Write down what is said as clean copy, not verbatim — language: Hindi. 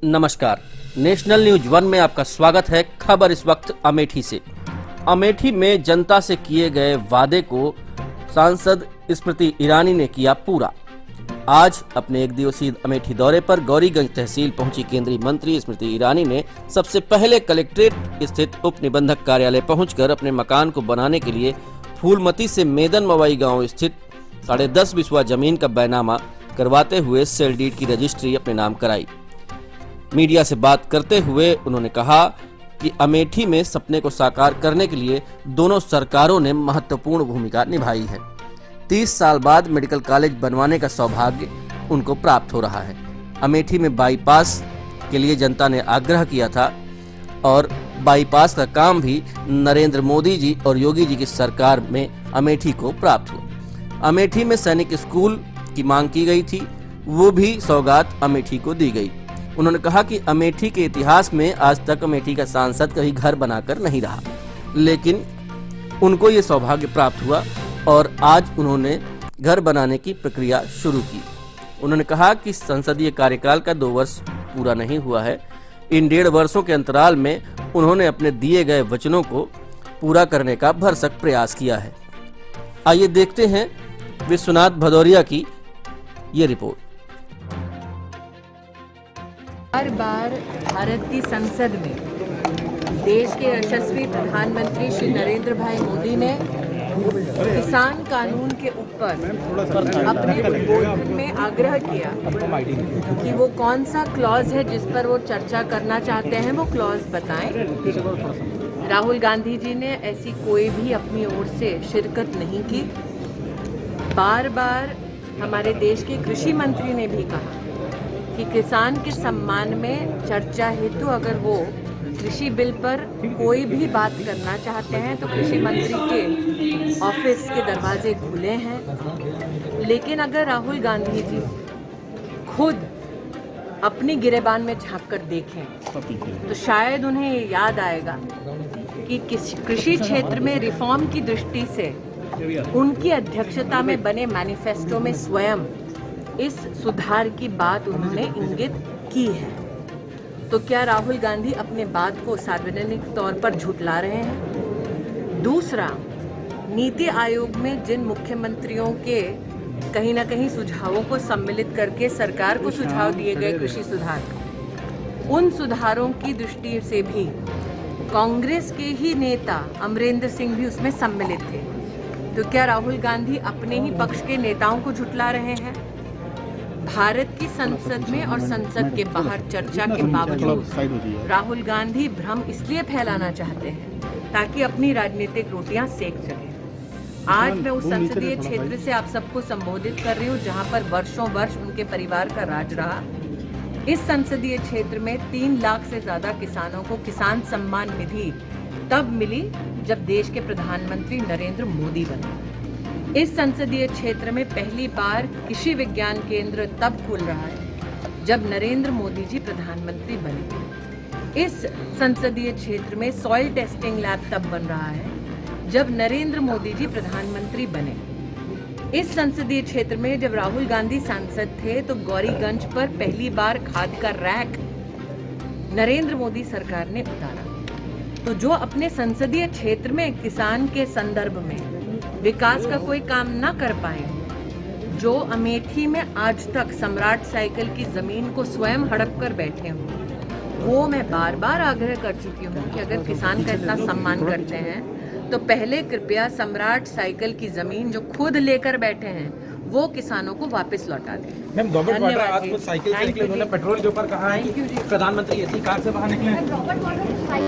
नमस्कार, नेशनल न्यूज 1 में आपका स्वागत है। खबर इस वक्त अमेठी से। अमेठी में जनता से किए गए वादे को सांसद स्मृति ईरानी ने किया पूरा। आज अपने एक दिवसीय अमेठी दौरे पर गौरीगंज तहसील पहुंची केंद्रीय मंत्री स्मृति ईरानी ने सबसे पहले कलेक्ट्रेट स्थित उप निबंधक कार्यालय पहुंचकर अपने मकान को बनाने के लिए फूलमती से मेदन मवाई गांव स्थित 10.5 बिस्वा जमीन का बैनामा करवाते हुए सेल डीड की रजिस्ट्री अपने नाम कराई। मीडिया से बात करते हुए उन्होंने कहा कि अमेठी में सपने को साकार करने के लिए दोनों सरकारों ने महत्वपूर्ण भूमिका निभाई है। 30 साल बाद मेडिकल कॉलेज बनवाने का सौभाग्य उनको प्राप्त हो रहा है। अमेठी में बाईपास के लिए जनता ने आग्रह किया था और बाईपास का काम भी नरेंद्र मोदी जी और योगी जी की सरकार में अमेठी को प्राप्त हुआ। अमेठी में सैनिक स्कूल की मांग की गई थी, वो भी सौगात अमेठी को दी गई। उन्होंने कहा कि अमेठी के इतिहास में आज तक अमेठी का सांसद कहीं घर बनाकर नहीं रहा, लेकिन उनको ये सौभाग्य प्राप्त हुआ और आज उन्होंने घर बनाने की प्रक्रिया शुरू की। उन्होंने कहा कि संसदीय कार्यकाल का 2 वर्ष पूरा नहीं हुआ है। इन 1.5 वर्षों के अंतराल में उन्होंने अपने दिए गए वचनों को पूरा करने का भरसक प्रयास किया है। आइए देखते हैं विश्वनाथ भदौरिया की ये रिपोर्ट। हर बार भारत की संसद में देश के यशस्वी प्रधानमंत्री श्री नरेंद्र भाई मोदी ने किसान कानून के ऊपर अपने उद्बोधन में आग्रह किया कि वो कौन सा क्लॉज है जिस पर वो चर्चा करना चाहते हैं, वो क्लॉज बताएं। राहुल गांधी जी ने ऐसी कोई भी अपनी ओर से शिरकत नहीं की। बार बार हमारे देश के कृषि मंत्री ने भी कहा कि किसान के सम्मान में चर्चा हेतु अगर वो कृषि बिल पर कोई भी बात करना चाहते हैं तो कृषि मंत्री के ऑफिस के दरवाजे खुले हैं। लेकिन अगर राहुल गांधी जी खुद अपनी गिरेबान में झांक कर देखें तो शायद उन्हें ये याद आएगा कि कृषि क्षेत्र में रिफॉर्म की दृष्टि से उनकी अध्यक्षता में बने मैनिफेस्टो में स्वयं इस सुधार की बात उन्होंने इंगित की है। तो क्या राहुल गांधी अपने बात को सार्वजनिक तौर पर झुठला रहे हैं? दूसरा, नीति आयोग में जिन मुख्यमंत्रियों के कहीं ना कहीं सुझावों को सम्मिलित करके सरकार को सुझाव दिए गए कृषि सुधार, उन सुधारों की दृष्टि से भी कांग्रेस के ही नेता अमरेंद्र सिंह भी उसमें सम्मिलित थे। तो क्या राहुल गांधी अपने ही पक्ष के नेताओं को झुठला रहे हैं? भारत की संसद में और संसद के बाहर चर्चा के बावजूद राहुल गांधी भ्रम इसलिए फैलाना चाहते हैं ताकि अपनी राजनीतिक रोटियां सेक सकें। आज मैं उस संसदीय क्षेत्र से आप सबको संबोधित कर रही हूं जहां पर वर्षों वर्ष उनके परिवार का राज रहा। इस संसदीय क्षेत्र में 3 लाख से ज्यादा किसानों को किसान सम्मान निधि तब मिली जब देश के प्रधानमंत्री नरेंद्र मोदी बने। इस संसदीय क्षेत्र में पहली बार कृषि विज्ञान केंद्र तब खुल रहा है जब नरेंद्र मोदी जी प्रधानमंत्री बने। इस संसदीय क्षेत्र में सॉइल टेस्टिंग लैब तब बन रहा है जब नरेंद्र मोदी जी प्रधानमंत्री बने। इस संसदीय क्षेत्र में जब राहुल गांधी सांसद थे तो गौरीगंज पर पहली बार खाद का रैक नरेंद्र मोदी सरकार ने उतारा। तो जो अपने संसदीय क्षेत्र में किसान के संदर्भ में विकास का कोई काम न कर पाए, जो अमेठी में आज तक सम्राट साइकिल की जमीन को स्वयं हड़प कर बैठे हों, वो मैं बार बार आग्रह कर चुकी हूँ कि अगर किसान का इतना सम्मान करते हैं तो पहले कृपया सम्राट साइकिल की जमीन जो खुद लेकर बैठे हैं वो किसानों को वापस लौटा दें। मैम, आज साइकिल से निकले, उन्होंने पेट्रोल के ऊपर कहा है कि प्रधानमंत्री ऐसी कार से बाहर निकले।